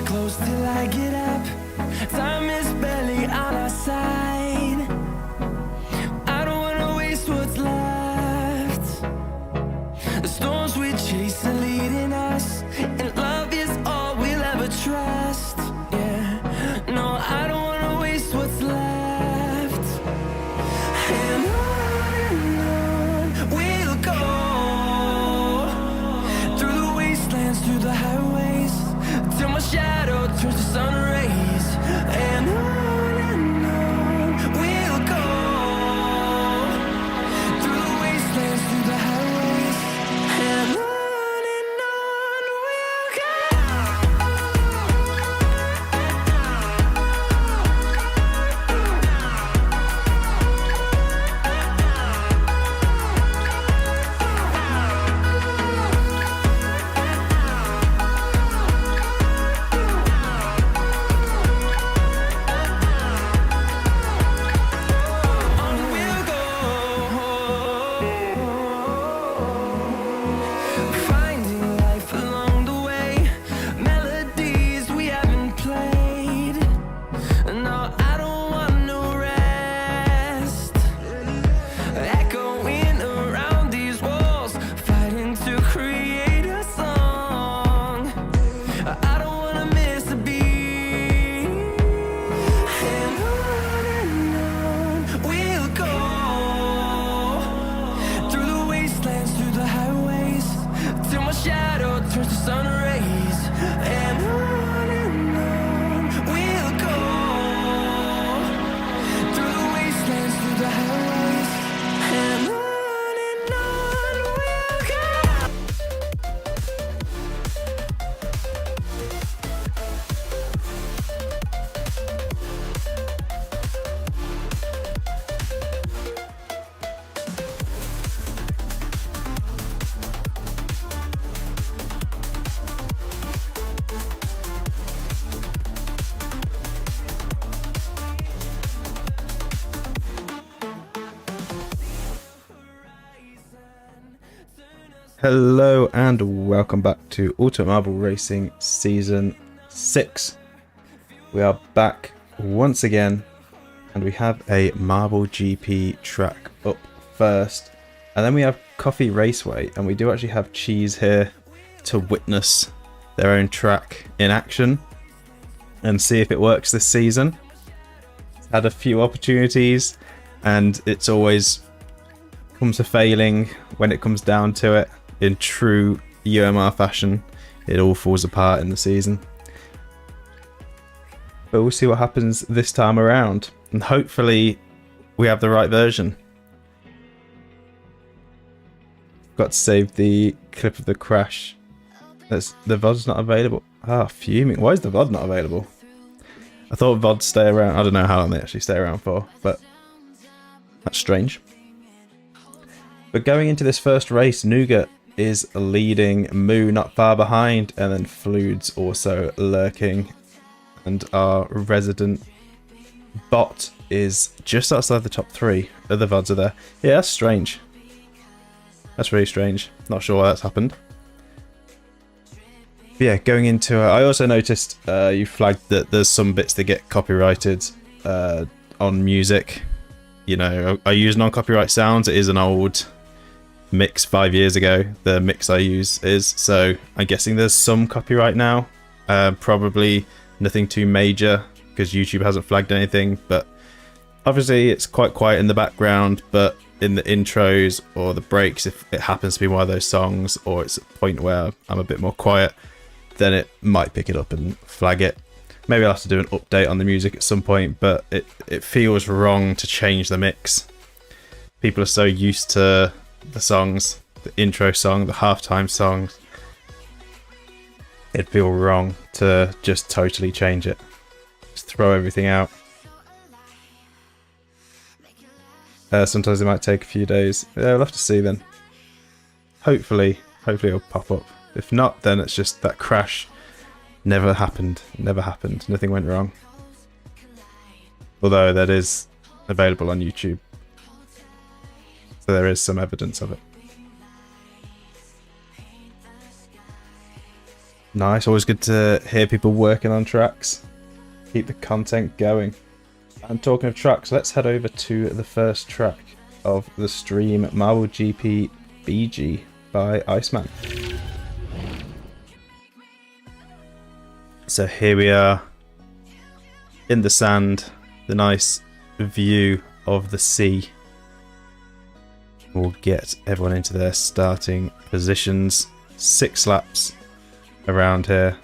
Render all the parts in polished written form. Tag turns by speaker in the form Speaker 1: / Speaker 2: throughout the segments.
Speaker 1: close till I get up. Time is barely on our side. I don't wanna waste what's left. The storms we chase are leading us, and love is all we'll ever trust. Yeah, no, I don't wanna waste what's left. And on we'll go, through the wastelands, through the highways, till my shadow turns to sun rays. And on we'll go, through the wastelands, through the highways, and on we'll go. Finding life along the way, melodies we haven't played. No, I don't want no rest. Echoing around these walls, fighting to create a song. I don't wanna miss a beat. And on we'll go, through the wastelands, through the highways, till my shadow turns to sun rays. And on we'll go, through the wastelands, through the highways, and on we'll go.
Speaker 2: Hello and welcome back to Ultimate Marble Racing Season 6. We are back once again and we have a Marble GP track up first, and then we have Coffee Raceway, and we do actually have Cheese here to witness their own track in action and see if it works this season. It's had a few opportunities and it's always comes to failing when it comes down to it. In true UMR fashion, it all falls apart in the season. But we'll see what happens this time around, and hopefully we have the right version. Got to save the clip of the crash. The VOD's not available. Ah, fuming. Why is the VOD not available? I thought VODs stay around. I don't know how long they actually stay around for, but that's strange. But going into this first race, Nougat is leading, Moo not far behind, and then Flude's also lurking, and our resident bot is just outside the top 3. Other VODs are there. Yeah, that's strange. That's really strange. Not sure why that's happened. But yeah, going into I also noticed you flagged that there's some bits that get copyrighted on music. You know, I use non-copyright sounds. It is an old mix 5 years ago, the mix I use is, so I'm guessing there's some copyright now. Probably nothing too major because YouTube hasn't flagged anything, but obviously it's quite quiet in the background. But in the intros or the breaks, if it happens to be one of those songs, or it's a point where I'm a bit more quiet, then it might pick it up and flag it. Maybe I'll have to do an update on the music at some point, but it feels wrong to change the mix. People are so used to the songs, the intro song, the halftime songs. It'd feel wrong to just totally change it. Just throw everything out. Sometimes it might take a few days. Yeah, we'll have to see then. Hopefully it'll pop up. If not, then it's just that crash never happened. Never happened. Nothing went wrong. Although that is available on YouTube. So there is some evidence of it. Nice, always good to hear people working on tracks. Keep the content going. And talking of tracks, let's head over to the first track of the stream, Marble GP BG by Iceman. So here we are in the sand, the nice view of the sea. We'll get everyone into their starting positions. 6 laps around here.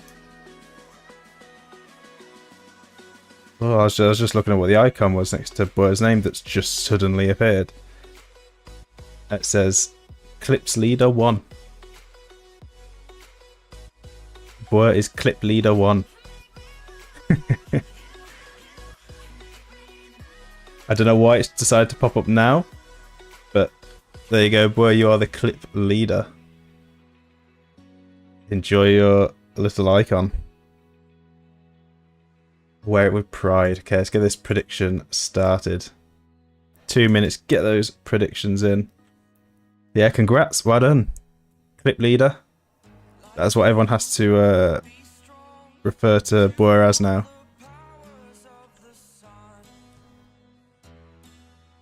Speaker 2: Oh, I was just looking at what the icon was next to Boer's name that's just suddenly appeared. It says Clips Leader 1. Boer is Clip Leader 1. I don't know why it's decided to pop up now, but there you go, Boer, you are the Clip Leader. Enjoy your little icon. Wear it with pride. Okay, let's get this prediction started. 2 minutes, get those predictions in. Yeah, congrats, well done. Clip Leader. That's what everyone has to refer to Boer as now.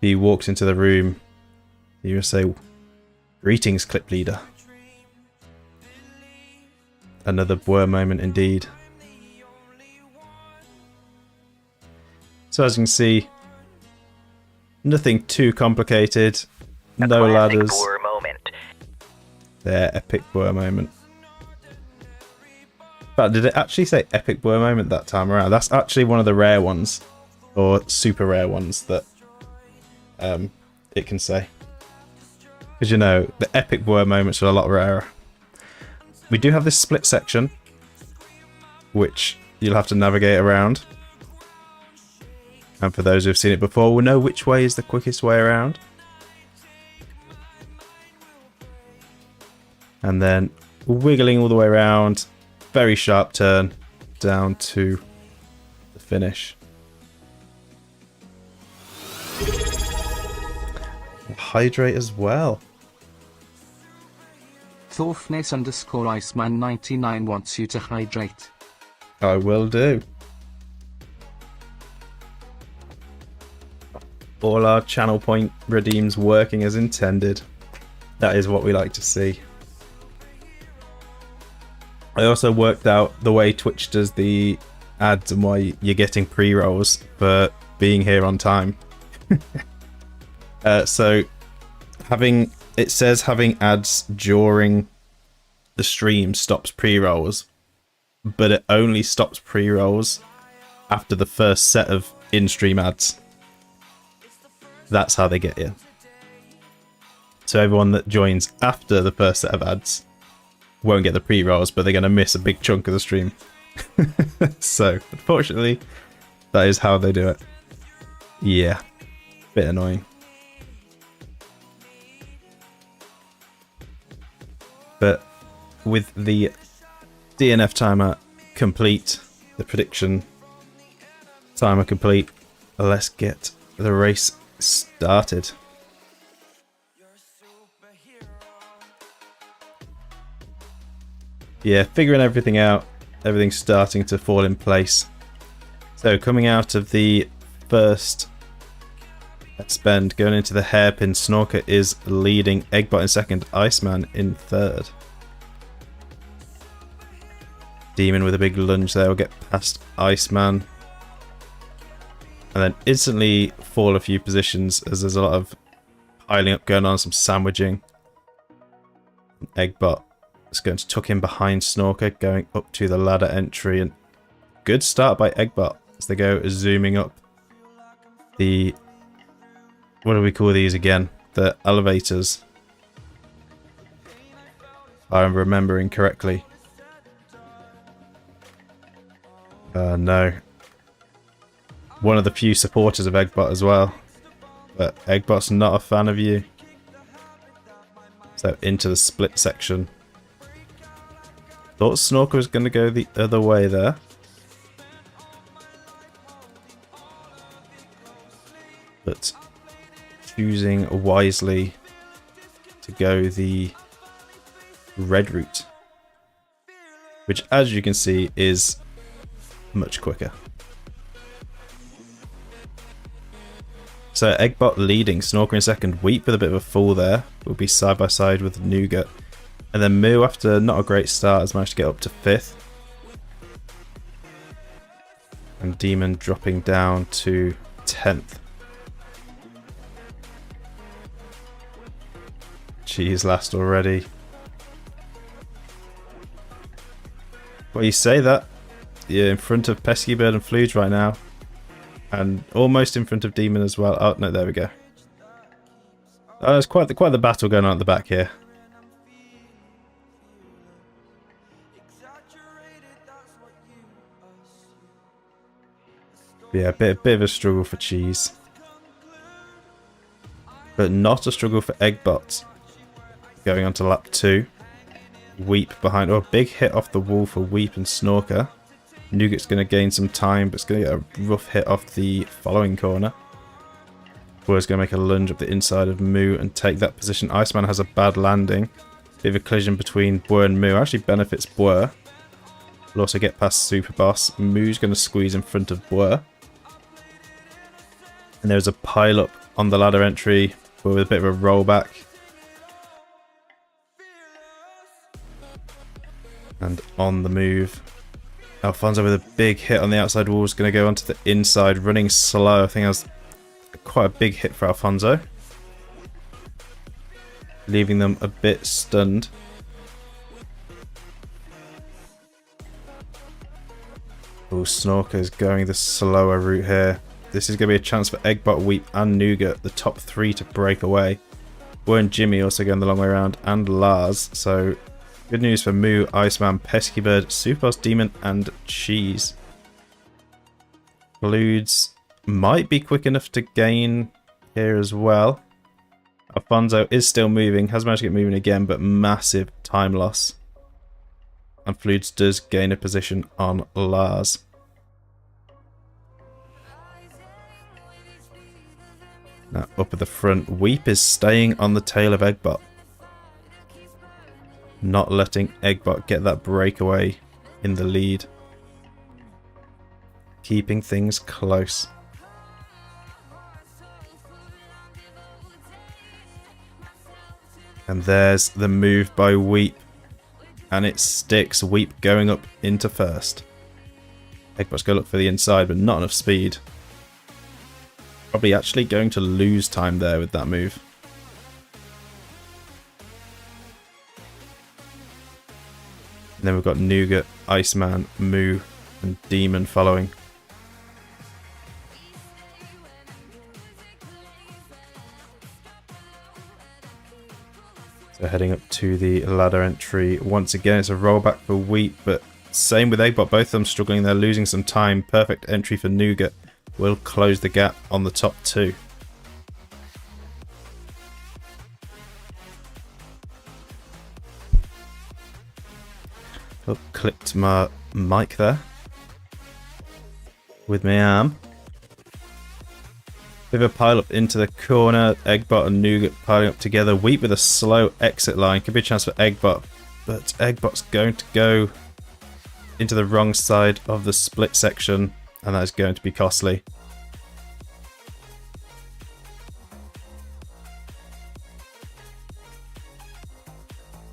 Speaker 2: He walks into the room. You will say, "Greetings, Clip Leader." Another Boer moment indeed. So as you can see, nothing too complicated. No ladders.
Speaker 3: Boer moment.
Speaker 2: Their epic Boer moment. But did it actually say epic Boer moment that time around? That's actually one of the rare ones, or super rare ones that it can say. Because you know, the epic Boer moments are a lot rarer. We do have this split section, which you'll have to navigate around. And for those who've seen it before, will know which way is the quickest way around. And then wiggling all the way around, very sharp turn down to the finish. Hydrate as well.
Speaker 4: Thorfness_Iceman99 wants you to hydrate.
Speaker 2: I will do. All our channel point redeems working as intended. That is what we like to see. I also worked out the way Twitch does the ads and why you're getting pre-rolls for being here on time. So it says having ads during the stream stops pre-rolls, but it only stops pre-rolls after the first set of in-stream ads. That's how they get you. So everyone that joins after the first set of ads won't get the pre-rolls, but they're going to miss a big chunk of the stream. So, unfortunately, that is how they do it. Yeah, bit annoying. But with the DNF timer complete, the prediction timer complete, let's get the race started. Yeah, figuring everything out, everything's starting to fall in place. So coming out of the first spend, going into the hairpin, Snorker is leading, Eggbot in second, Iceman in third. Demon with a big lunge there will get past Iceman. And then instantly fall a few positions as there's a lot of piling up going on, some sandwiching. Eggbot is going to tuck in behind Snorker, going up to the ladder entry. And good start by Eggbot as they go zooming up the... What do we call these again? The elevators. If I'm remembering correctly. No. One of the few supporters of Eggbot as well. But Eggbot's not a fan of you. So into the split section. Thought Snorker was going to go the other way there. But choosing wisely to go the red route. which as you can see is much quicker. So Eggbot leading, Snorker in second, Weep with a bit of a fall there, will be side by side with Nougat. And then Moo, after not a great start, has managed to get up to 5th. And Demon dropping down to 10th. Cheese last already. Well, you say that. You're in front of Pesky Bird and Fluge right now. And almost in front of Demon as well. Oh, no, there we go. There's quite the battle going on at the back here. Yeah, a bit of a struggle for Cheese. But not a struggle for Eggbot. Going on to lap 2. Weep behind. Oh, big hit off the wall for Weep and Snorker. Nougat's going to gain some time, but it's going to get a rough hit off the following corner. Boer's going to make a lunge up the inside of Moo and take that position. Iceman has a bad landing. Bit of a collision between Boer and Moo. Actually benefits Boer. Will also get past Super Boss. Moo's going to squeeze in front of Boer. And there's a pile up on the ladder entry with a bit of a rollback. And on the move, Alfonso with a big hit on the outside wall is going to go onto the inside, running slow. I think that was quite a big hit for Alfonso, leaving them a bit stunned. Oh, Snorker's going the slower route here. This is going to be a chance for Eggbot, Weep and Nougat, the top 3 to break away. Boer and Jimmy also going the long way around, and Lars. So good news for Moo, Iceman, Pesky Bird, Superboss, Demon and Cheese. Blues might be quick enough to gain here as well. Alfonso is still moving, has managed to get moving again, but massive time loss. And Fluids does gain a position on Lars. Now up at the front, Weep is staying on the tail of Eggbot. Not letting Eggbot get that breakaway in the lead. Keeping things close. And there's the move by Weep. And it sticks. Weep going up into first. Eggbot's going to look for the inside, but not enough speed. Probably actually going to lose time there with that move. And then we've got Nougat, Iceman, Moo, and Demon following. So heading up to the ladder entry. Once again, it's a rollback for Weep, but same with Eggbot. Both of them struggling. They're losing some time. Perfect entry for Nougat. Will close the gap on the top 2. Oh, clipped my mic there with my arm. Bit of a pile up into the corner. Eggbot and Nougat piling up together. Weep with a slow exit line. Could be a chance for Eggbot, but Eggbot's going to go into the wrong side of the split section, and that is going to be costly.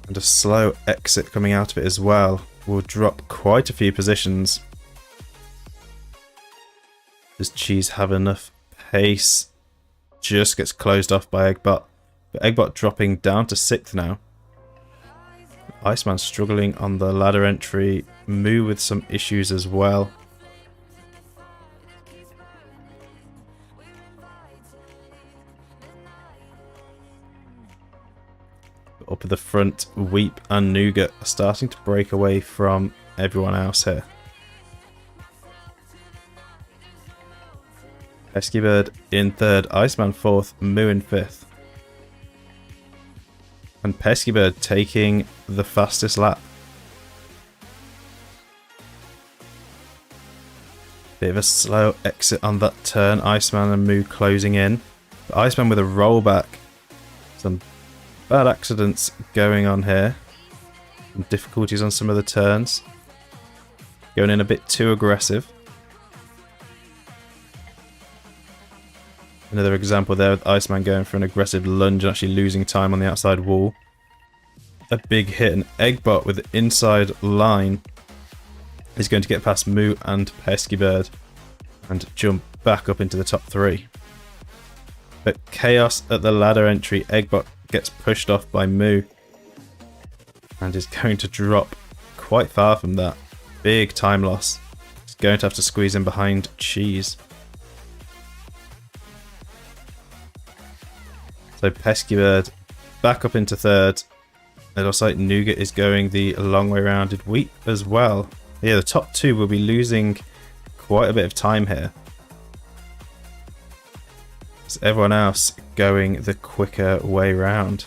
Speaker 2: And a slow exit coming out of it as well will drop quite a few positions. Does Cheese have enough pace? Just gets closed off by Eggbot. But Eggbot dropping down to 6th now. Iceman struggling on the ladder entry. Moo with some issues as well. Up at the front, Weep and Nougat are starting to break away from everyone else here. Pesky Bird in 3rd, Iceman 4th, Moo in 5th. And Pesky Bird taking the fastest lap. Bit of a slow exit on that turn, Iceman and Moo closing in. But Iceman with a rollback. Some bad accidents going on here. Some difficulties on some of the turns. Going in a bit too aggressive. Another example there with Iceman going for an aggressive lunge and actually losing time on the outside wall. A big hit, and Eggbot with the inside line is going to get past Moo and Pesky Bird and jump back up into the top 3. But chaos at the ladder entry. Eggbot gets pushed off by Moo and is going to drop quite far from that. Big time loss. He's going to have to squeeze in behind Cheese. So Pesky Bird back up into 3rd. It looks like Nougat is going the long way round. Did Weep as well? Yeah, the top 2 will be losing quite a bit of time here. Is everyone else going the quicker way round?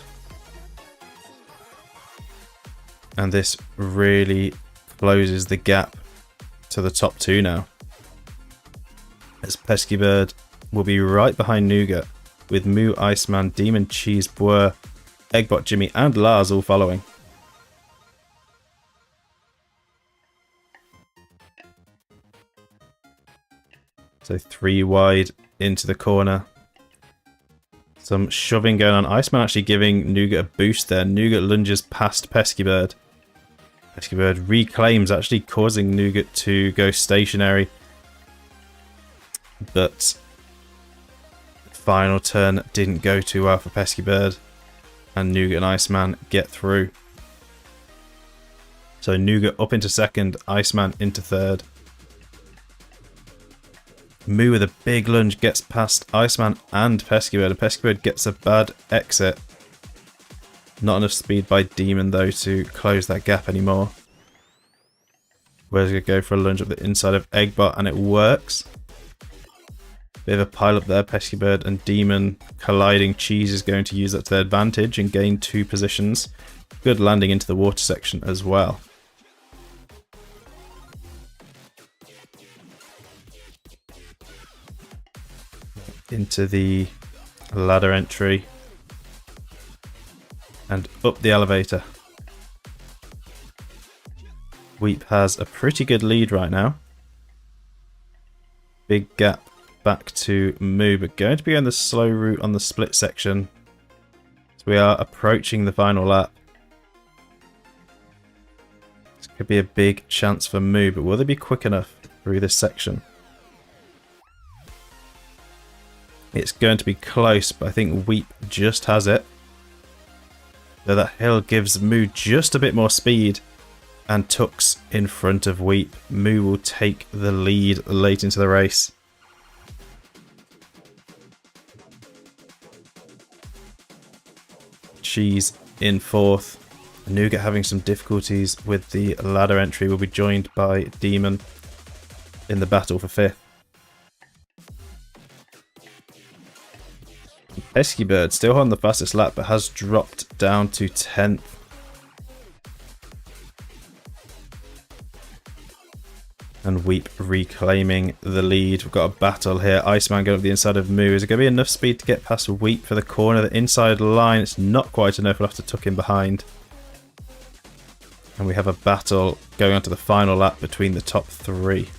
Speaker 2: And this really closes the gap to the top 2 now. As Pesky Bird will be right behind Nougat, with Moo, Iceman, Demon, Cheese, Boer, Eggbot, Jimmy and Lars all following. So 3 wide into the corner. Some shoving going on. Iceman actually giving Nougat a boost there. Nougat lunges past Pesky Bird. Pesky Bird reclaims, actually causing Nougat to go stationary. But final turn didn't go too well for Pesky Bird. And Nougat and Iceman get through. So Nougat up into 2nd, Iceman into 3rd. Moo with a big lunge gets past Iceman and Pesky Bird. And Pesky Bird gets a bad exit. Not enough speed by Demon though to close that gap anymore. Where's going to go for a lunge up the inside of Eggbot, and it works. Bit of a pile up there. Pesky Bird and Demon colliding. Cheese is going to use that to their advantage and gain 2 positions. Good landing into the water section as well. Into the ladder entry. And up the elevator. Weep has a pretty good lead right now. Big gap back to Moo, but going to be on the slow route on the split section. So we are approaching the final lap. This could be a big chance for Moo, but will they be quick enough through this section? It's going to be close, but I think Weep just has it. So that hill gives Moo just a bit more speed, and Tux in front of Weep. Moo will take the lead late into the race. Cheese in 4th. Nougat having some difficulties with the ladder entry, will be joined by Demon in the battle for 5th. Pesky Bird still on the fastest lap, but has dropped down to 10th. And Weep reclaiming the lead. We've got a battle here. Iceman going up the inside of Moo. Is it going to be enough speed to get past Weep for the corner? The inside line, it's not quite enough. We'll have to tuck in behind. And we have a battle going on to the final lap between the top 3.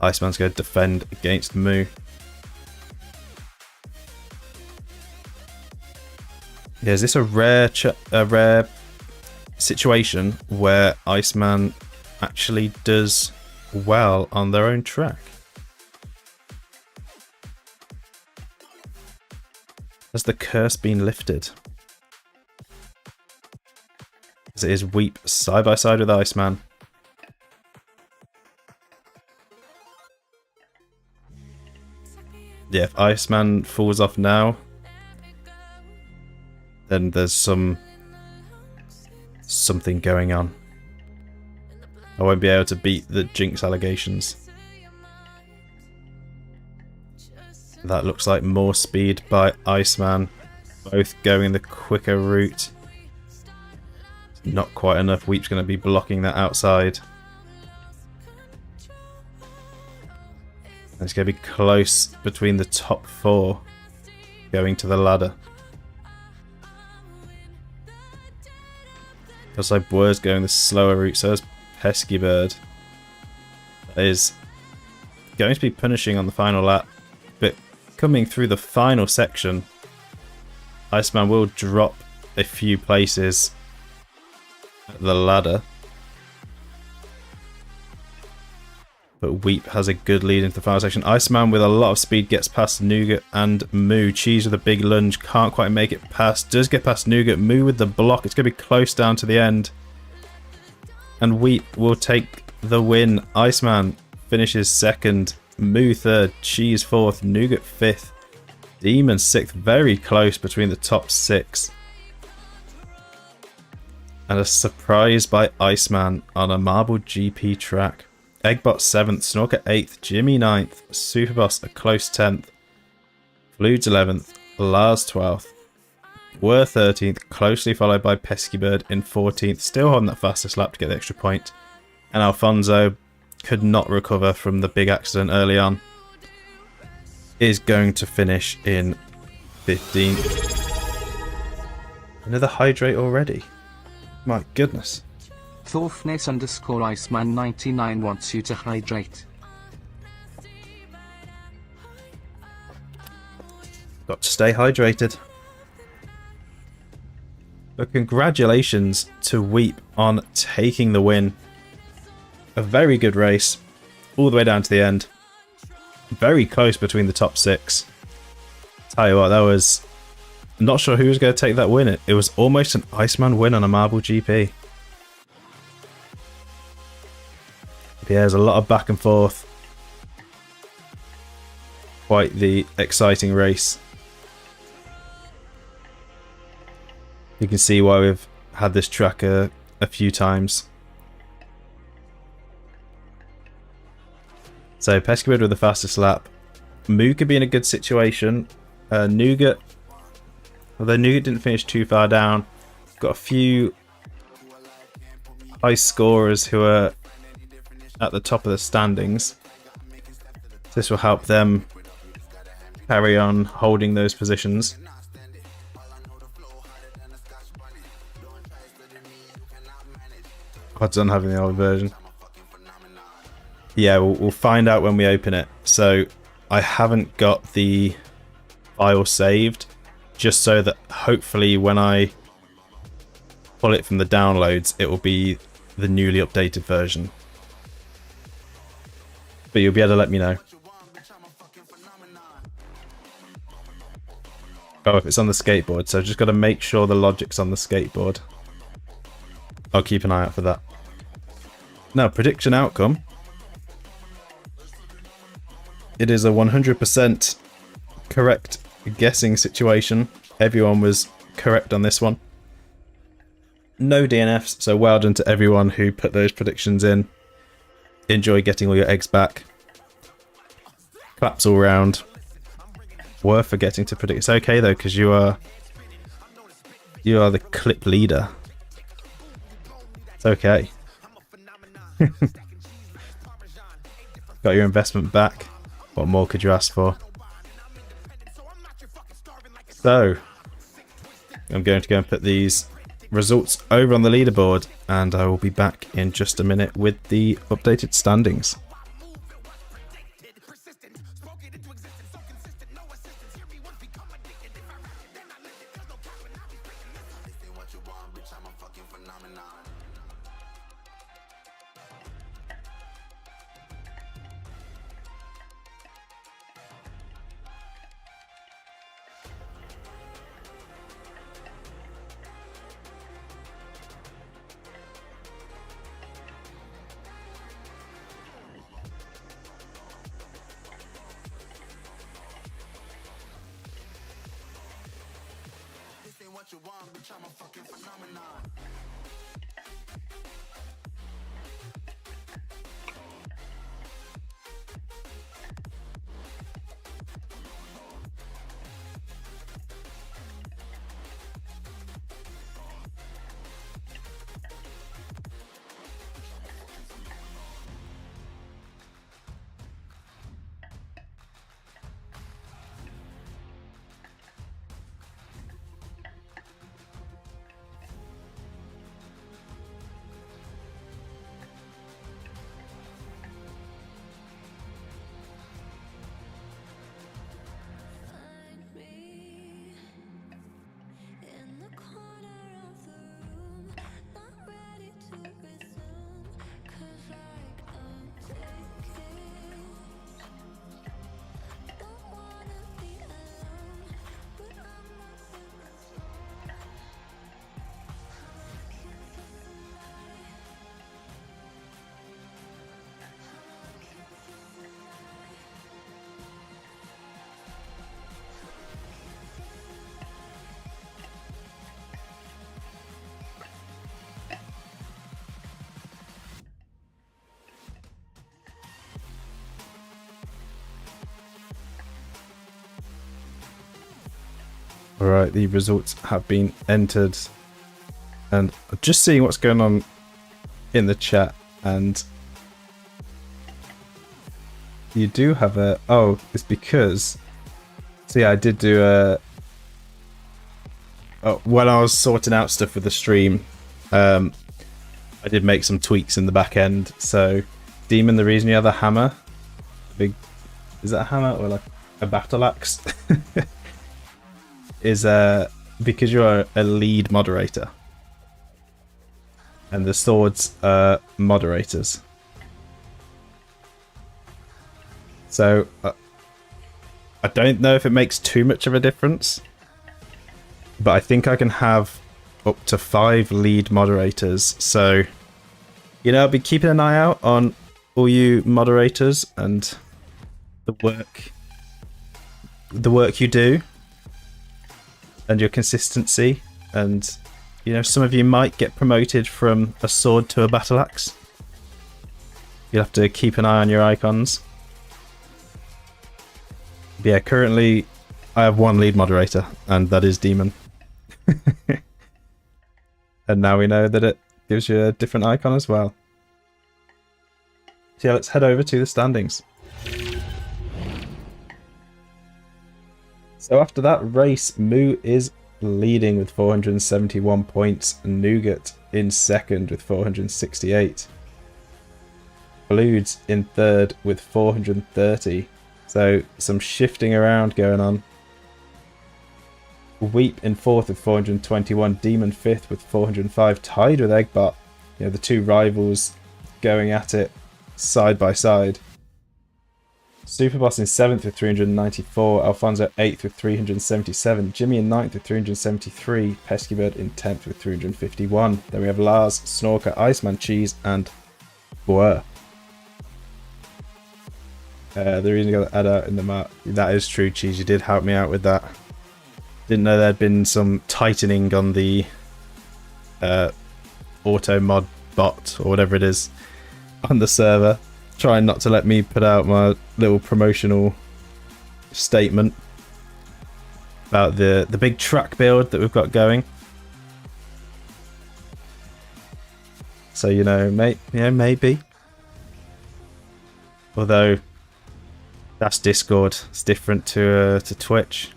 Speaker 2: Iceman's going to defend against Moo. Yeah, is this a rare situation where Iceman actually does well on their own track? Has the curse been lifted? As it is Weep side by side with Iceman. Yeah, if Iceman falls off now, then there's something going on. I won't be able to beat the Jinx allegations. That looks like more speed by Iceman. Both going the quicker route. Not quite enough. Weep's going to be blocking that outside. And it's going to be close between the top 4 going to the ladder. Looks like Boer's going the slower route, so is pesky bird that is going to be punishing on the final lap, but coming through the final section, Iceman will drop a few places at the ladder. But Weep has a good lead into the final section. Iceman with a lot of speed gets past Nougat and Moo. Cheese with a big lunge, can't quite make it past. Does get past Nougat. Moo with the block. It's going to be close down to the end. And Weep will take the win. Iceman finishes second. Moo third. Cheese fourth. Nougat fifth. Demon sixth. Very close between the top six. And a surprise by Iceman on a marble GP track. Eggbot 7th, Snorker 8th, Jimmy 9th, Superboss a close 10th, Fludes 11th, Lars 12th, Were 13th, closely followed by Pesky Bird in 14th, still holding that fastest lap to get the extra point. And Alfonso could not recover from the big accident early on. Is going to finish in 15th. Another hydrate already. My goodness.
Speaker 4: Thorfness_Iceman99 wants you to hydrate.
Speaker 2: Got to stay hydrated. But congratulations to Weep on taking the win. A very good race. All the way down to the end. Very close between the top six. Tell you what, that was... I'm not sure who was going to take that win. It was almost an Iceman win on a marble GP. Yeah, there's a lot of back and forth. Quite the exciting race. You can see why we've had this track a few times. So Pesky Bird with the fastest lap. Moo could be in a good situation. Nougat, although Nougat didn't finish too far down, got a few high scorers who are at the top of the standings. This will help them carry on holding those positions. Odds on having the old version. Yeah, we'll find out when we open it. So I haven't got the file saved, just so that hopefully when I pull it from the downloads, it will be the newly updated version. But you'll be able to let me know. Oh, if it's on the skateboard, so I've just got to make sure the logic's on the skateboard. I'll keep an eye out for that. Now, prediction outcome. It is a 100% correct guessing situation. Everyone was correct on this one. No DNFs, so well done to everyone who put those predictions in. Enjoy getting all your eggs back. Claps all round. Worth forgetting to predict. It's okay though, because you are the clip leader. It's okay. Got your investment back. What more could you ask for? So, I'm going to go and put these results over on the leaderboard, and I will be back in just a minute with the updated standings. Alright, the results have been entered. And just seeing what's going on in the chat, and you do have a... Oh, it's because... So yeah, I did do a... Oh, when I was sorting out stuff with the stream, I did make some tweaks in the back end. So, Demon, the reason you have a hammer... Big... Is that a hammer or like a battle axe? Is because you're a lead moderator. And the swords are moderators. So, I don't know if it makes too much of a difference. But I think I can have up to 5 lead moderators. So, you know, I'll be keeping an eye out on all you moderators and the work you do. And your consistency. And, you know, some of you might get promoted from a sword to a battle axe. You'll have to keep an eye on your icons. But yeah, currently I have 1 lead moderator, and that is Demon. And now we know that it gives you a different icon as well. So yeah, let's head over to the standings. So after that race, Moo is leading with 471 points, Nougat in second with 468. Blues in third with 430. So some shifting around going on. Weep in fourth with 421. Demon fifth with 405. Tied with Eggbot. You know, the two rivals going at it side by side. Superboss in 7th with 394, Alfonso 8th with 377, Jimmy in 9th with 373, Peskybird in 10th with 351. Then we have Lars, Snorker, Iceman, Cheese, and Boer. The reason you got to add out in the map, that is true, Cheese, you did help me out with that. Didn't know there'd been some tightening on the auto mod bot, or whatever it is, on the server. Trying not to let me put out my little promotional statement about the big track build that we've got going. So you know, maybe. Although that's Discord, it's different to Twitch.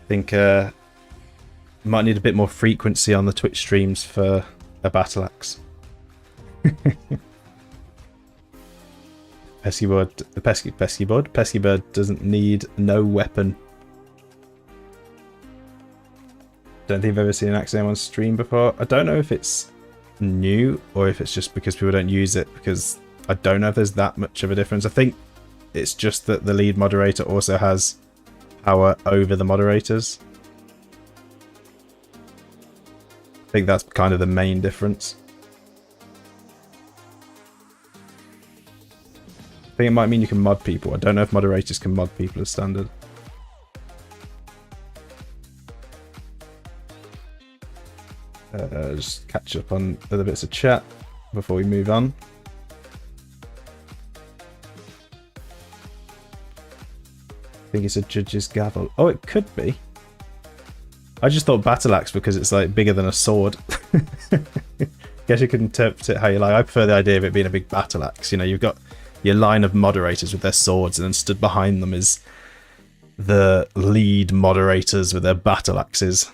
Speaker 2: I think might need a bit more frequency on the Twitch streams for a battle axe. Peskybird doesn't need no weapon. Don't think I've ever seen an axe on stream before. I don't know if it's new or if it's just because people don't use it, because I don't know if there's that much of a difference. I think it's just that the lead moderator also has power over the moderators. I think that's kind of the main difference. I think it might mean you can mod people. I don't know if moderators can mod people as standard. Just catch up on other bits of chat before we move on. I think it's a judge's gavel. Oh, it could be. I just thought battle axe because it's like bigger than a sword. Guess you can interpret it how you like. I prefer the idea of it being a big battle axe. You know, you've got your line of moderators with their swords, and then stood behind them is the lead moderators with their battle axes.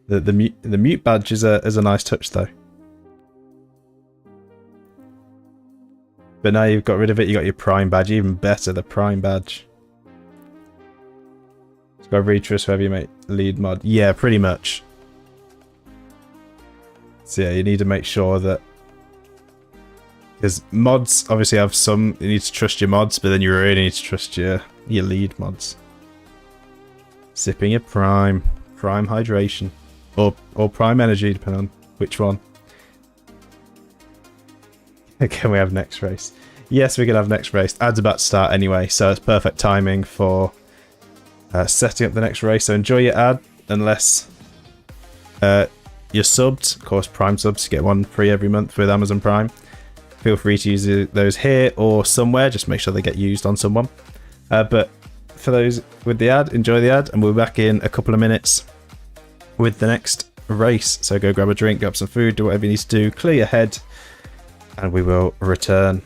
Speaker 2: The mute badge is a nice touch though. But now you've got rid of it, you got your prime badge. Even better, the prime badge. It's got read trust whoever you make lead mod. Yeah, pretty much. So yeah, you need to make sure that, because mods obviously have some, you need to trust your mods, but then you really need to trust your lead mods. Sipping your prime hydration, or prime energy, depending on which one. Can we have next race? Yes, we can have next race. Ad's about to start anyway, so it's perfect timing for setting up the next race. So enjoy your ad, unless you're subbed. Of course, Prime subs, you get one free every month with Amazon Prime. feel free to use those here or somewhere. Just make sure they get used on someone. But for those with the ad, enjoy the ad, and we'll be back in a couple of minutes with the next race. So go grab a drink, grab some food, do whatever you need to do, clear your head, and we will return.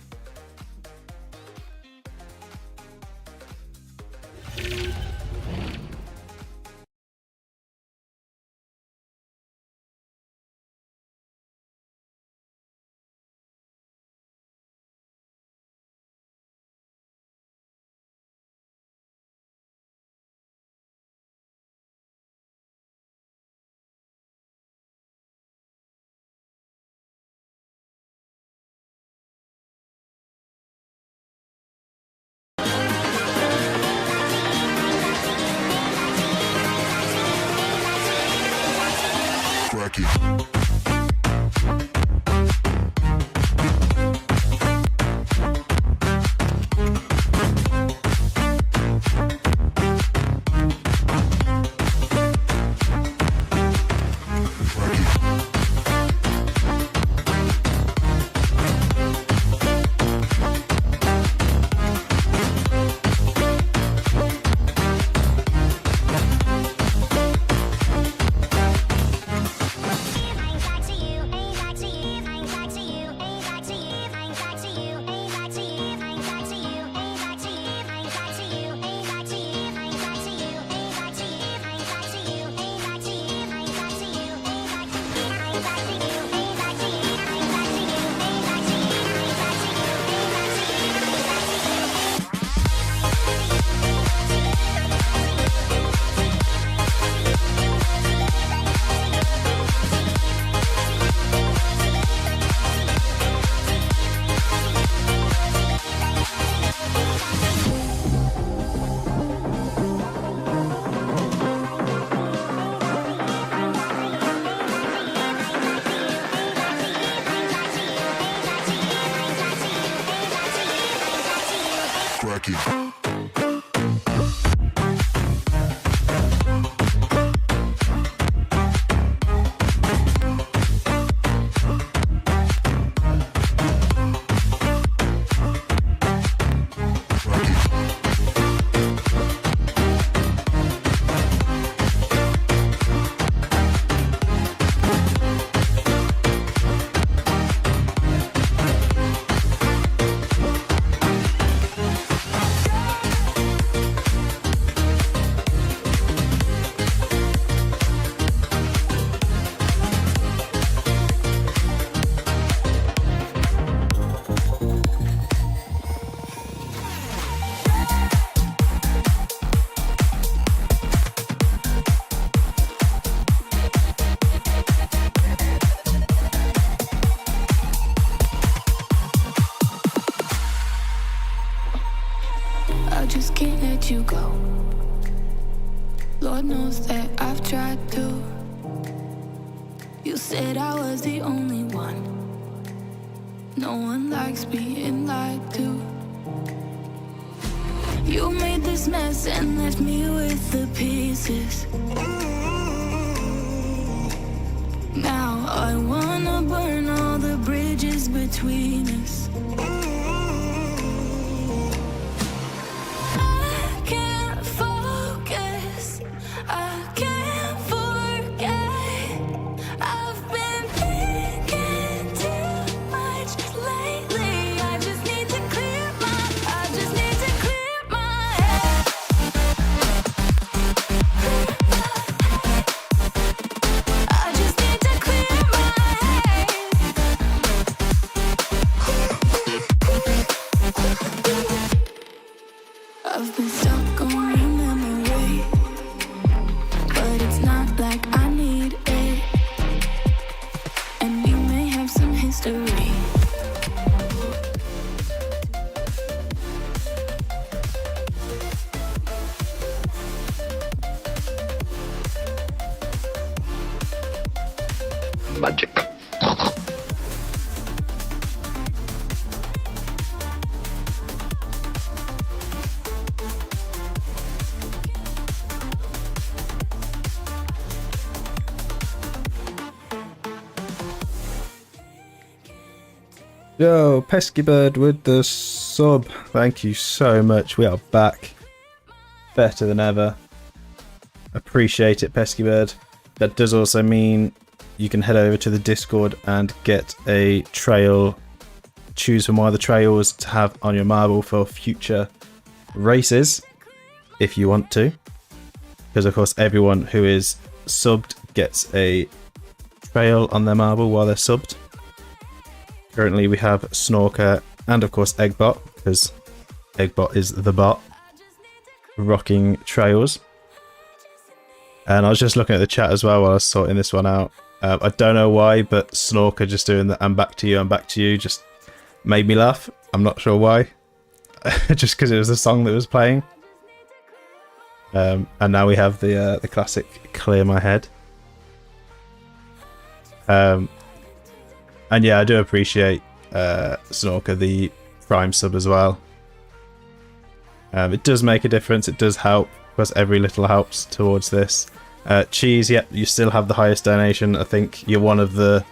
Speaker 3: I just can't let you go. Lord knows that I've tried to. You said I was the only one. No one likes being lied to. You made this mess and left me with the pieces. Now I wanna burn all the bridges between us. I can't focus, I can't forget. I've been thinking too much lately. I just need to clear my head. I just need to clear my head. I've been stuck on your memory, but it's not like I need it. And we may have some history.
Speaker 5: Magic.
Speaker 2: Yo, Pesky Bird with the sub. Thank you so much. We are back. Better than ever. Appreciate it, Pesky Bird. That does also mean you can head over to the Discord and get a trail. Choose from one of the trails to have on your marble for future races, if you want to. Because of course everyone who is subbed gets a trail on their marble while they're subbed. Currently we have Snorker and of course Eggbot, because Eggbot is the bot, rocking trails. And I was just looking at the chat as well while I was sorting this one out. I don't know why, but Snorker just doing the I'm back to you just made me laugh. I'm not sure why. Just because it was the song that was playing. And now we have the classic Clear My Head. And yeah, I do appreciate Snorker, the Prime sub as well. It does make a difference, it does help, because every little helps towards this. Cheese, yep, you still have the highest donation. I think you're one of the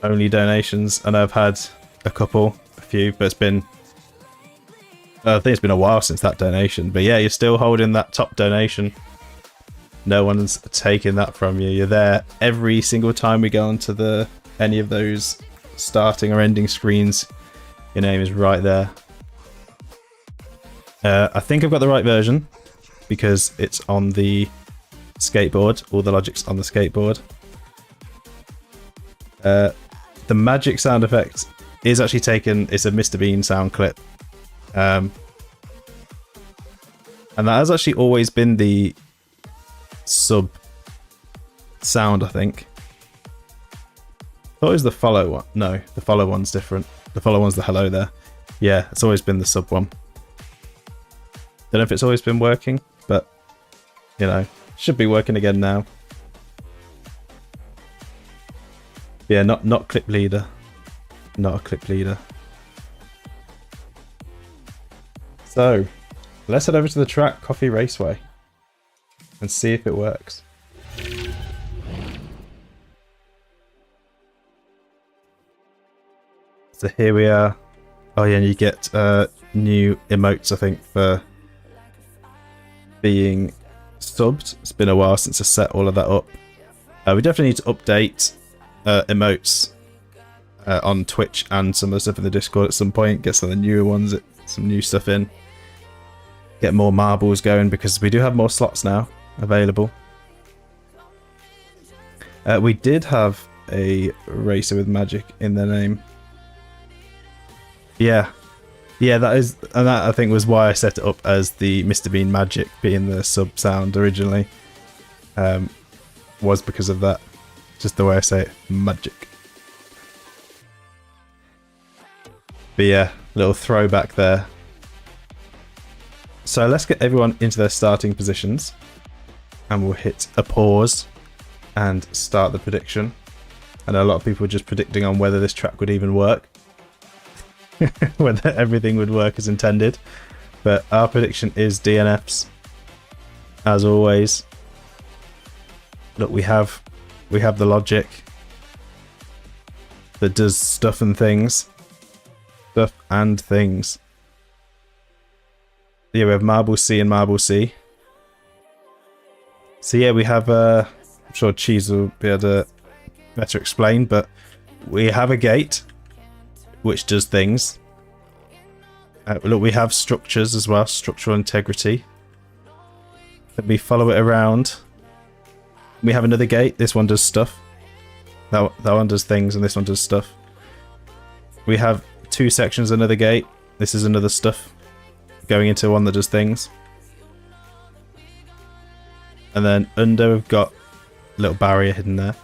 Speaker 2: only donations. I know I've had a few, but it's been... I think it's been a while since that donation. But yeah, you're still holding that top donation. No one's taking that from you. You're there every single time we go onto any of those starting or ending screens. Your name is right there. I think I've got the right version because it's on the skateboard. All the logic's on the skateboard. The magic sound effect is actually taken. It's a Mr. Bean sound clip. And that has actually always been the sub sound, I think. I thought it was the follow one. No, the follow one's different. The follow one's the hello there. Yeah, it's always been the sub one. Don't know if it's always been working, but you know, should be working again now. Yeah, not clip leader. Not a clip leader. So, let's head over to the track, Coffee Raceway, and see if it works. So here we are. Oh yeah, and you get new emotes, I think, for being subbed. It's been a while since I set all of that up. We definitely need to update emotes on Twitch and some of the stuff in the Discord at some point. Get some of the newer ones, some new stuff in. Get more marbles going because we do have more slots now available. We did have a racer with magic in their name. Yeah, that I think was why I set it up as the Mr. Bean Magic being the sub sound originally. Was because of that, just the way I say it, magic. But yeah, little throwback there. So let's get everyone into their starting positions, and we'll hit a pause and start the prediction. I know a lot of people were just predicting on whether this track would even work. Whether everything would work as intended, but our prediction is DNFs as always. Look, we have the logic that does stuff and things. Yeah, we have Marble C and Marble C. So yeah, we have I'm sure Cheese will be able to better explain, but we have a gate which does things. Look, we have structures as well, structural integrity. Then we follow it around. We have another gate. This one does stuff. That one does things, and this one does stuff. We have two sections, another gate. This is another stuff going into one that does things. And then under we've got a little barrier hidden there.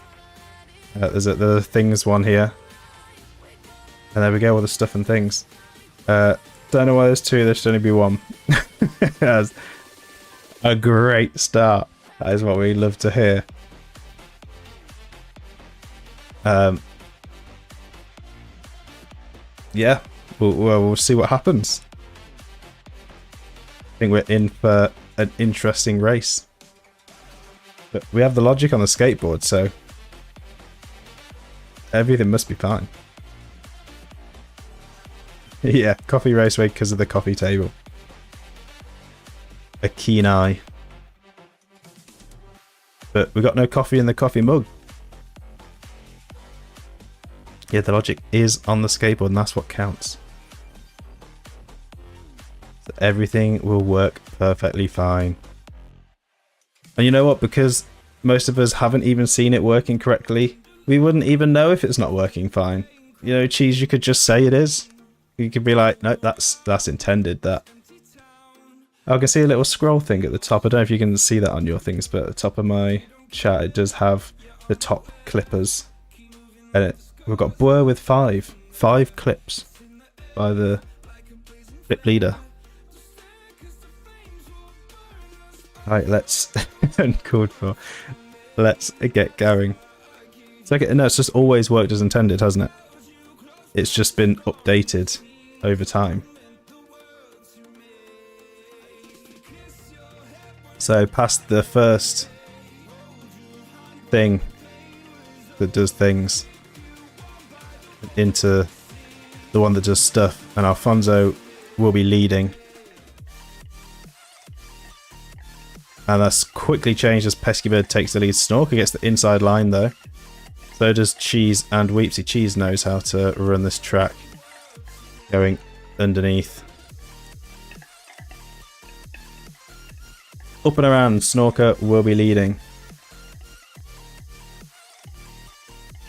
Speaker 2: There's a things one here. And there we go, all the stuff and things. Don't know why there's two, there should only be one. That's a great start. That is what we love to hear. Yeah, we'll see what happens. I think we're in for an interesting race. But we have the logic on the skateboard, so everything must be fine. Yeah, coffee raceway because of the coffee table. A keen eye. But we got no coffee in the coffee mug. Yeah, the logic is on the skateboard and that's what counts. So everything will work perfectly fine. And you know what? Because most of us haven't even seen it working correctly, we wouldn't even know if it's not working fine. You know, Cheese, you could just say it is. You could be like, no, that's intended, that. I can see a little scroll thing at the top. I don't know if you can see that on your things, but at the top of my chat, it does have the top clippers. And we've got Blur with 5 clips by the clip leader. Right, let's uncalled for. Let's get going. It's like, no, it's just always worked as intended, hasn't it? It's just been updated over time. So past the first thing that does things into the one that does stuff, and Alfonso will be leading. And that's quickly changed as Pesky Bird takes the lead. Snorker gets the inside line though. So does Cheese and Weepsy. Cheese knows how to run this track. Going underneath. Up and around, Snorker will be leading.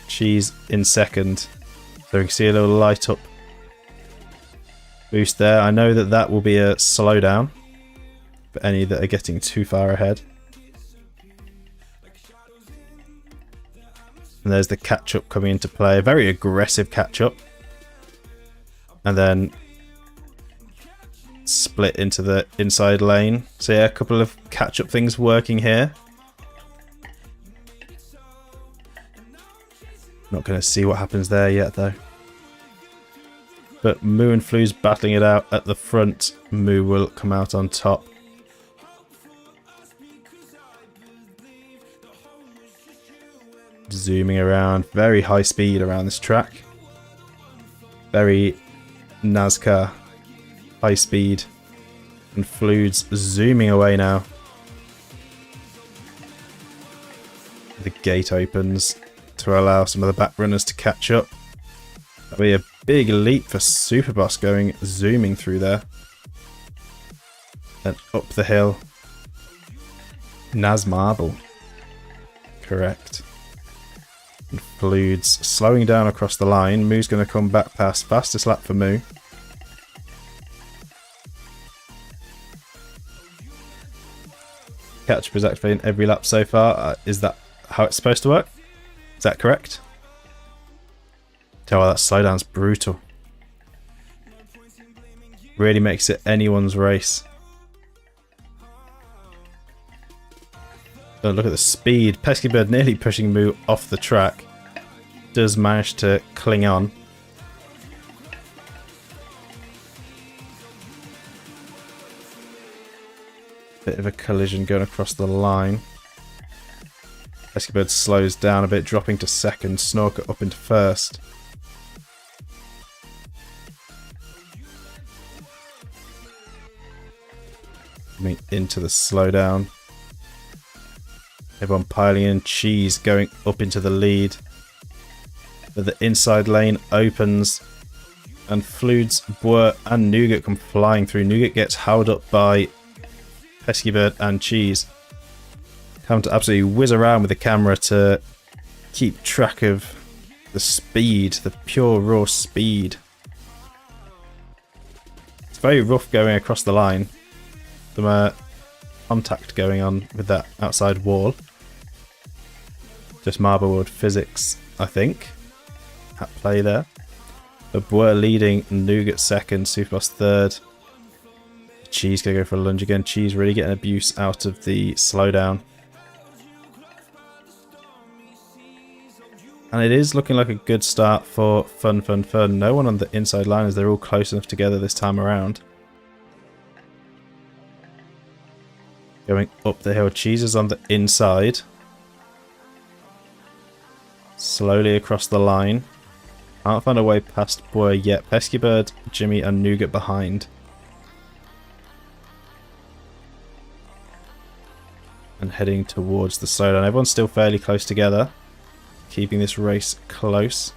Speaker 2: Cheese in second. So we can see a little light up boost there. I know that that will be a slowdown for any that are getting too far ahead. And there's the catch-up coming into play. A very aggressive catch-up. And then split into the inside lane. So yeah, a couple of catch-up things working here. Not going to see what happens there yet though. But Moo and Flu's battling it out at the front. Moo will come out on top. Zooming around, very high speed around this track. Very NASCAR high speed. And Flu's zooming away now. The gate opens to allow some of the back runners to catch up. That'll be a big leap for Superboss going zooming through there. Then up the hill. Naz Marble. Correct. And Flu's slowing down across the line. Moo's going to come back past. Fastest lap for Moo. Catch-up is actually in every lap so far. Is that how it's supposed to work? Is that correct? Tell you what, that slowdown's brutal. Really makes it anyone's race. Oh, look at the speed. Pesky Bird nearly pushing Moo off the track. Does manage to cling on. Bit of a collision going across the line. Pesky Bird slows down a bit, dropping to second. Snorker up into first. Coming into the slowdown. Everyone piling in. Cheese going up into the lead. But the inside lane opens. And Fludes, Boer and Nougat come flying through. Nougat gets held up by Pesky Bird and Cheese. Having to absolutely whiz around with the camera to keep track of the speed. The pure raw speed. It's very rough going across the line. Some contact going on with that outside wall. Just Marblewood physics, I think, at play there. But Boer leading, Nougat second, Superboss third. Cheese gonna go for a lunge again. Cheese really getting abuse out of the slowdown. And it is looking like a good start for Fun. No one on the inside line as they're all close enough together this time around. Going up the hill. Cheese is on the inside. Slowly across the line. Can't find a way past Boy yet. Pesky Bird, Jimmy and Nougat behind. And heading towards the slowdown. Everyone's still fairly close together. Keeping this race close.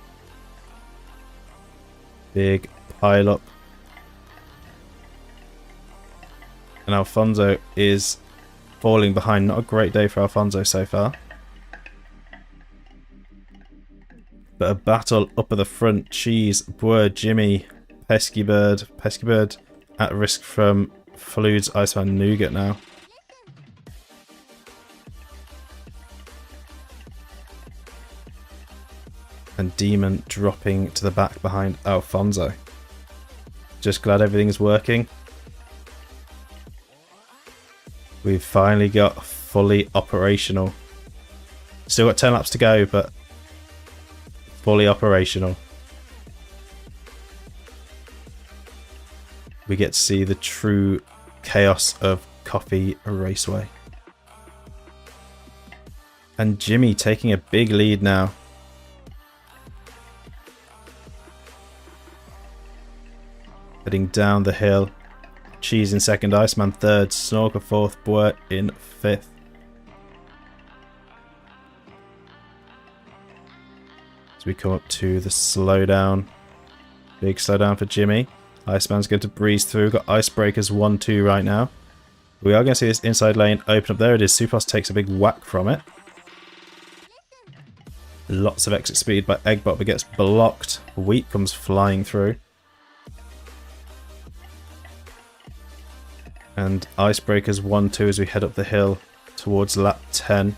Speaker 2: Big pile up. And Alfonso is falling behind. Not a great day for Alfonso so far. But a battle up at the front. Cheese, Boer, Jimmy, Pesky Bird. Pesky Bird at risk from Flude's Iceman Nougat now. And Demon dropping to the back behind Alfonso. Just glad everything's working. We've finally got fully operational. Still got 10 laps to go, but fully operational. We get to see the true chaos of Coffee Raceway. And Jimmy taking a big lead now. Heading down the hill. Cheese in second, Iceman third, Snorker fourth, Boer in fifth. As we come up to the slowdown. Big slowdown for Jimmy. Iceman's going to breeze through. Got Icebreakers 1-2 right now. We are going to see this inside lane open up. There it is. Supos takes a big whack from it. Lots of exit speed by Eggbot, but gets blocked. Wheat comes flying through. And Icebreakers 1-2 as we head up the hill towards lap 10.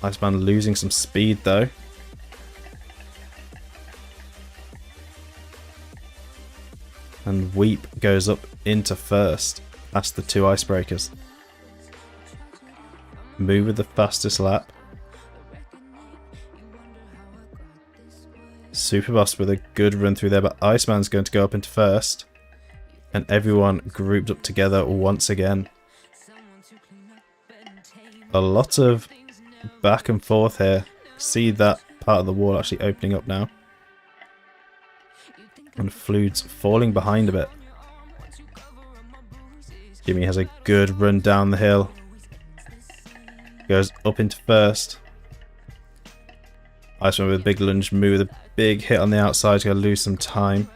Speaker 2: Iceman losing some speed though. And Weep goes up into first past the two Icebreakers. Move with the fastest lap. Superboss with a good run through there, but Iceman's going to go up into first. And everyone grouped up together once again. A lot of back and forth here. See that part of the wall actually opening up now. And Flude's falling behind a bit. Jimmy has a good run down the hill. Goes up into first. Iceman with a big lunge move, with a big hit on the outside. He's going to lose some time.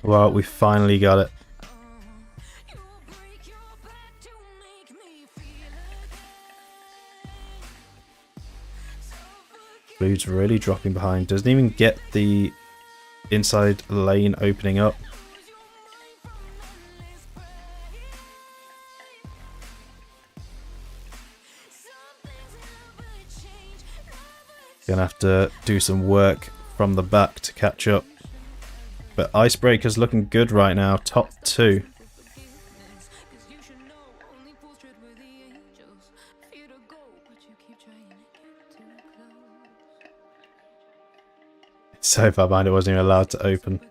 Speaker 2: Well, we finally got it. Flude's really dropping behind. Doesn't even get the inside lane opening up. Gonna have to do some work from the back to catch up. But Icebreaker's looking good right now, top 2. It's so far behind it wasn't even allowed to open.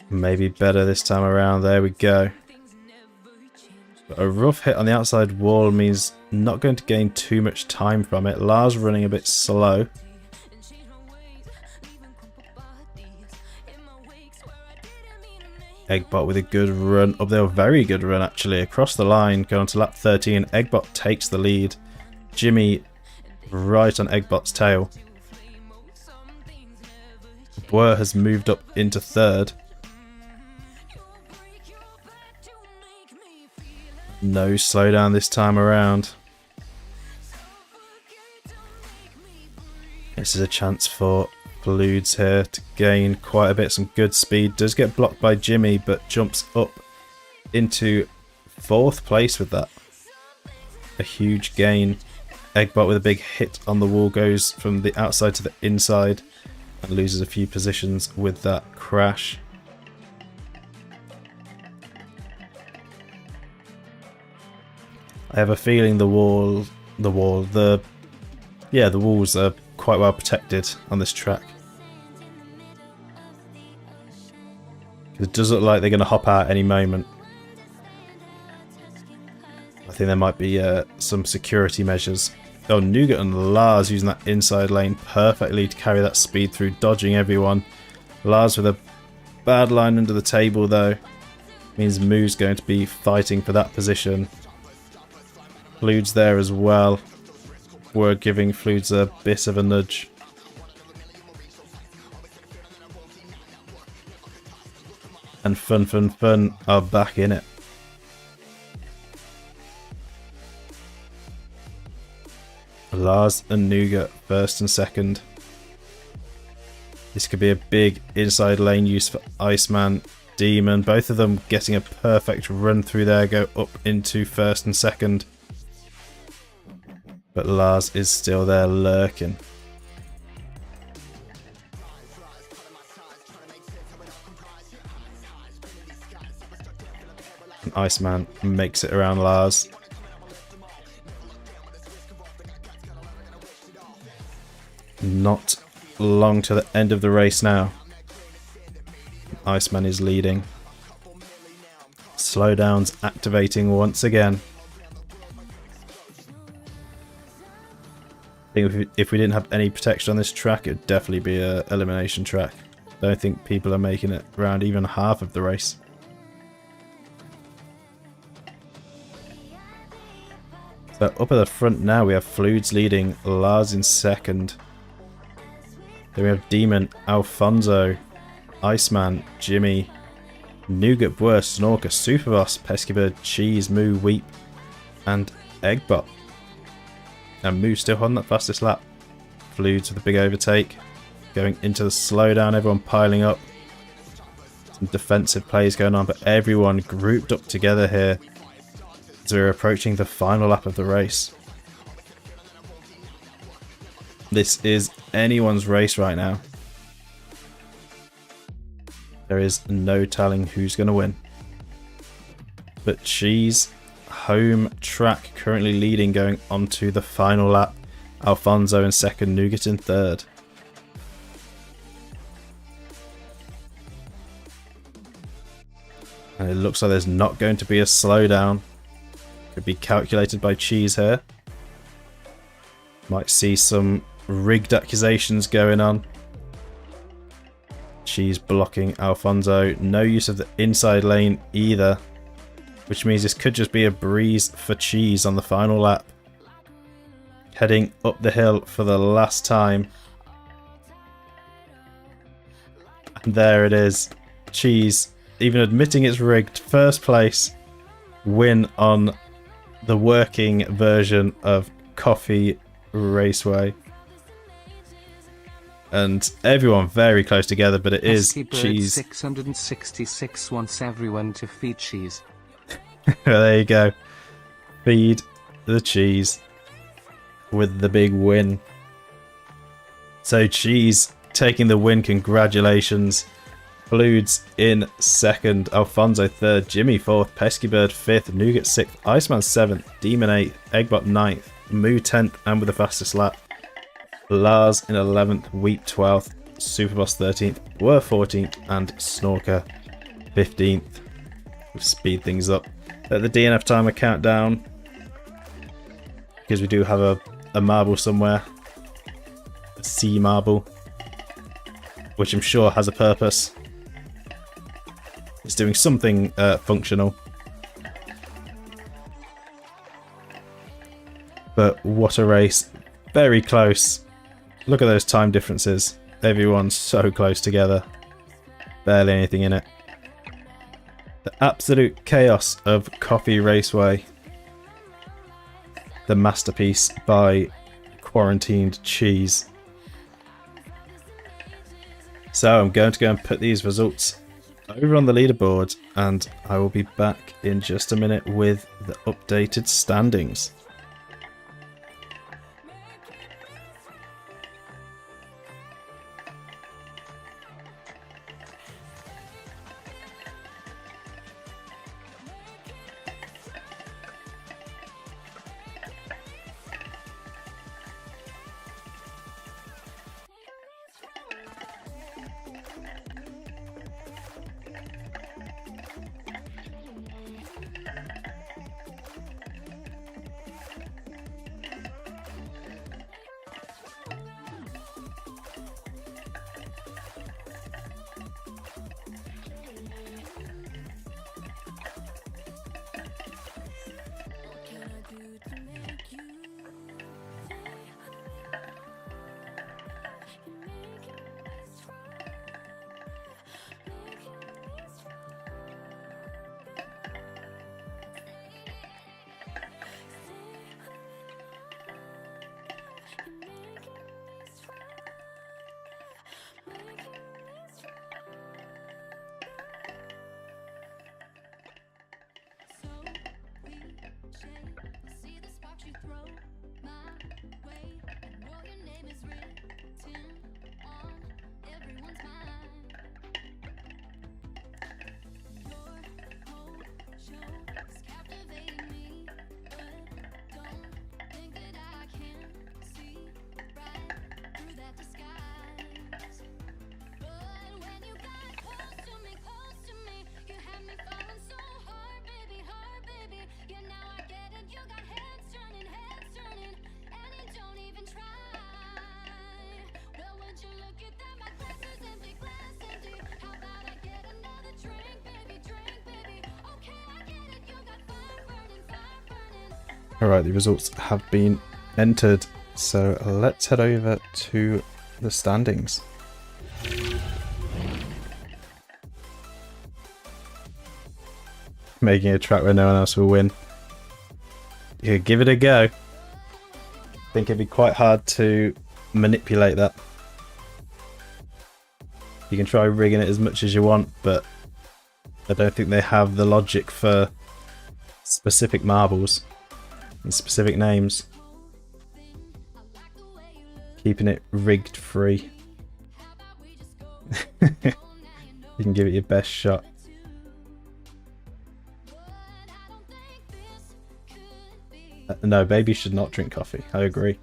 Speaker 2: Maybe better this time around, there we go. But a rough hit on the outside wall means not going to gain too much time from it. Lars running a bit slow. Eggbot with a good run up there, a very good run actually, across the line, going to lap 13. Eggbot takes the lead. Jimmy right on Eggbot's tail. Boer has moved up into third. No slowdown this time around. This is a chance for Fludes here to gain quite a bit, some good speed. Does get blocked by Jimmy, but jumps up into 4th place with that. A huge gain. Eggbot with a big hit on the wall, goes from the outside to the inside and loses a few positions with that crash. I have a feeling the walls are quite well protected on this track. It does look like they're going to hop out any moment. I think there might be some security measures. Oh, Nougat and Lars using that inside lane perfectly to carry that speed through, dodging everyone. Lars with a bad line under the table though. Means Moo's going to be fighting for that position. Flude's there as well. We're giving Flude's a bit of a nudge. And Fun are back in it. Lars and Nougat first and second. This could be a big inside lane use for Iceman, Demon. Both of them getting a perfect run through there, go up into first and second. But Lars is still there lurking. And Iceman makes it around Lars. Not long to the end of the race now. Iceman is leading. Slowdowns activating once again. I think if we didn't have any protection on this track, it would definitely be an elimination track. Don't think people are making it around even half of the race. So up at the front now we have Fludes leading, Lars in second. Then we have Demon, Alfonso, Iceman, Jimmy, Nougat, Bwer, Snorker, Superboss, Peskybird, Cheese, Moo, Weep, and Eggbot. And Moo still on that fastest lap. Fludes with a big overtake. Going into the slowdown, everyone piling up. Some defensive plays going on, but everyone grouped up together here as we're approaching the final lap of the race. This is anyone's race right now. There is no telling who's going to win. But Cheese, home track, currently leading going onto the final lap. Alfonso in second, Nougat in third. And it looks like there's not going to be a slowdown. Could be calculated by Cheese here. Might see some rigged accusations going on. Cheese blocking Alfonso. No use of the inside lane either. Which means this could just be a breeze for Cheese on the final lap. Heading up the hill for the last time. And there it is. Cheese, even admitting it's rigged, first place win on the working version of Coffee Raceway. And everyone very close together, but it is Cheese.
Speaker 4: 666 wants everyone to feed Cheese.
Speaker 2: There you go. Feed the Cheese with the big win. So Cheese taking the win, congratulations. Fludes in second, Alfonso third, Jimmy fourth, Peskybird fifth, Nougat sixth, Iceman seventh, Demon eighth, Eggbot ninth, Moo 10th and with the fastest lap. Lars in 11th, Weep 12th, Superboss 13th, Were 14th, and Snorker 15th. We'll speed things up. At the DNF timer countdown, because we do have a marble somewhere, a sea marble, which I'm sure has a purpose. It's doing something functional. But what a race. Very close. Look at those time differences. Everyone's so close together. Barely anything in it. The absolute chaos of Coffee Raceway. The masterpiece by Quarantined Cheese. So I'm going to go and put these results over on the leaderboard, and I will be back in just a minute with the updated standings. Alright, the results have been entered, so let's head over to the standings. Making a track where no one else will win. You could give it a go. I think it'd be quite hard to manipulate that. You can try rigging it as much as you want, but I don't think they have the logic for specific marbles and specific names. Keeping it rigged free. You can give it your best shot. No, babies should not drink coffee. I agree.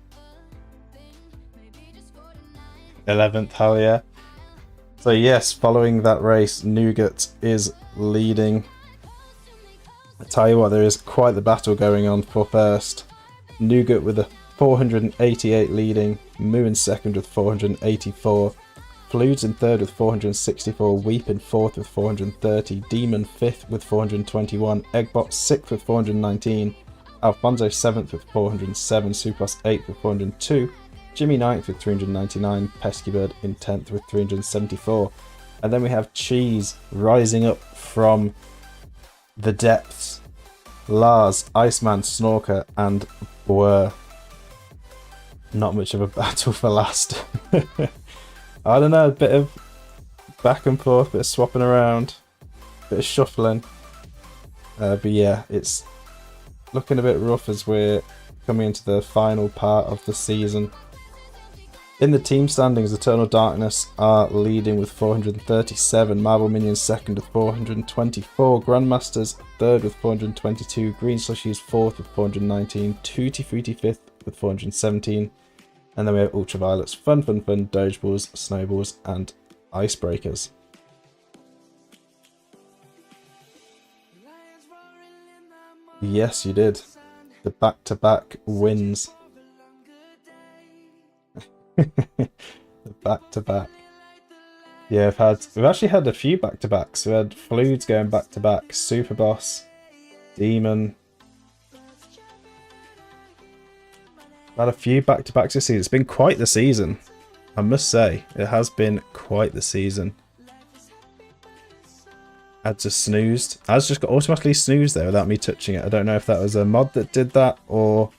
Speaker 2: 11th, hell yeah. So yes, following that race, Nougat is leading. I tell you what, there is quite the battle going on for first. Nougat with a 488 leading, Moo in second with 484, Fludes in third with 464, Weep in fourth with 430, Demon fifth with 421, Eggbot sixth with 419, Alfonso 7th with 407, Suplos 8th with 402, Jimmy 9th with 399, Pesky Bird in 10th with 374. And then we have Cheese rising up from the depths. Lars, Iceman, Snorker and Boer. Not much of a battle for last. I don't know, a bit of back and forth, bit of swapping around, bit of shuffling. But yeah, it's looking a bit rough as we're coming into the final part of the season. In the team standings, Eternal Darkness are leading with 437, Marble Minions second with 424, Grandmasters third with 422, Green Slushies fourth with 419, Tutti Frutti fifth with 417, and then we have Ultraviolets, Fun, Dogeballs, Snowballs, and Icebreakers. Yes, you did. The back-to-back wins. The back-to-back. Yeah, we've actually had a few back-to-backs. We had Fludes going back-to-back, Super Boss, Demon. We've had a few back-to-backs this season. It's been quite the season, I must say. It has been quite the season. Ads just snoozed. Ads just got automatically snoozed there without me touching it. I don't know if that was a mod that did that or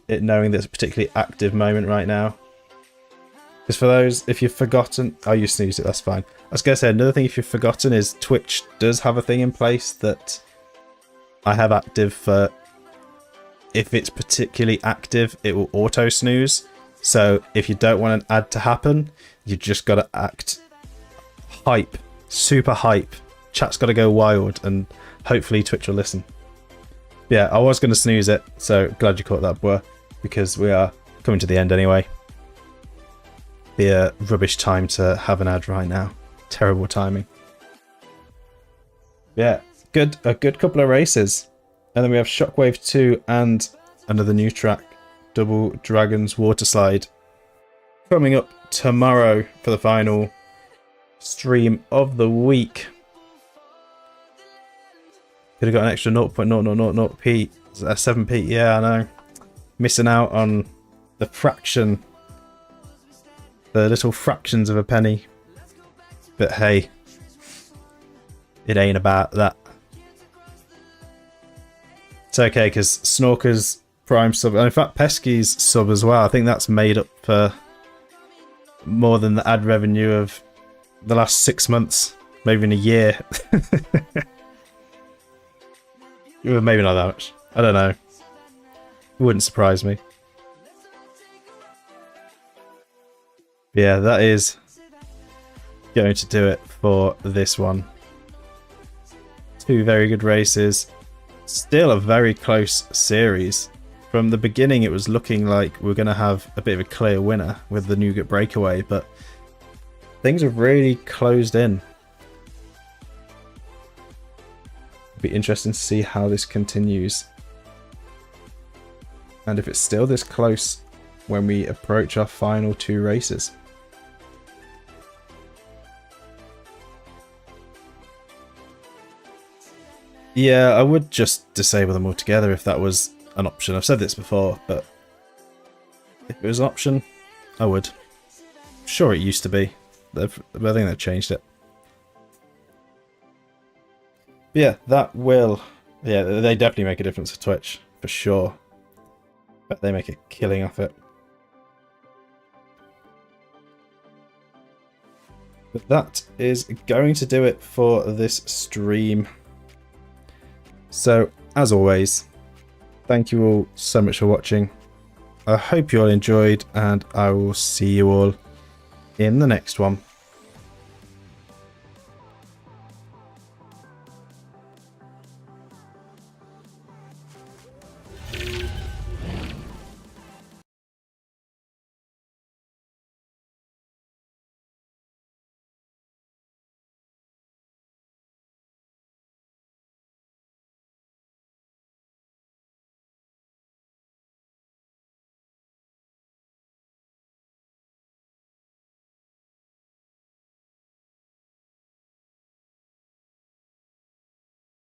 Speaker 2: it knowing that it's a particularly active moment right now. Because for those, if you've forgotten... Oh, you snoozed it, that's fine. I was going to say, another thing if you've forgotten is Twitch does have a thing in place that I have active for... If it's particularly active, it will auto-snooze. So if you don't want an ad to happen, you just got to act hype. Super hype. Chat's got to go wild and hopefully Twitch will listen. Yeah, I was going to snooze it, so glad you caught that, Boer, because we are coming to the end anyway. Be a rubbish time to have an ad right now. Terrible timing. Yeah, a good couple of races. And then we have Shockwave 2 and another new track, Double Dragons Waterslide, coming up tomorrow for the final stream of the week. Could have got an extra 0.0000p, 7p. Yeah, I know. Missing out on the fraction, the little fractions of a penny. But hey, it ain't about that. It's okay because Snorker's Prime sub, and in fact Pesky's sub as well, I think that's made up for more than the ad revenue of the last 6 months, maybe even a year. Maybe not that much. I don't know. It wouldn't surprise me. Yeah, that is going to do it for this one. 2 very good races. Still a very close series. From the beginning it was looking like we are going to have a bit of a clear winner with the Nougat breakaway, but things have really closed in. It'll be interesting to see how this continues. And if it's still this close when we approach our final 2 races. Yeah, I would just disable them altogether if that was an option. I've said this before, but if it was an option, I would. Sure, it used to be. I think they've changed it. But yeah, that will... Yeah, they definitely make a difference to Twitch, for sure. But they make a killing off it. But that is going to do it for this stream. So, as always, thank you all so much for watching. I hope you all enjoyed, and I will see you all in the next one.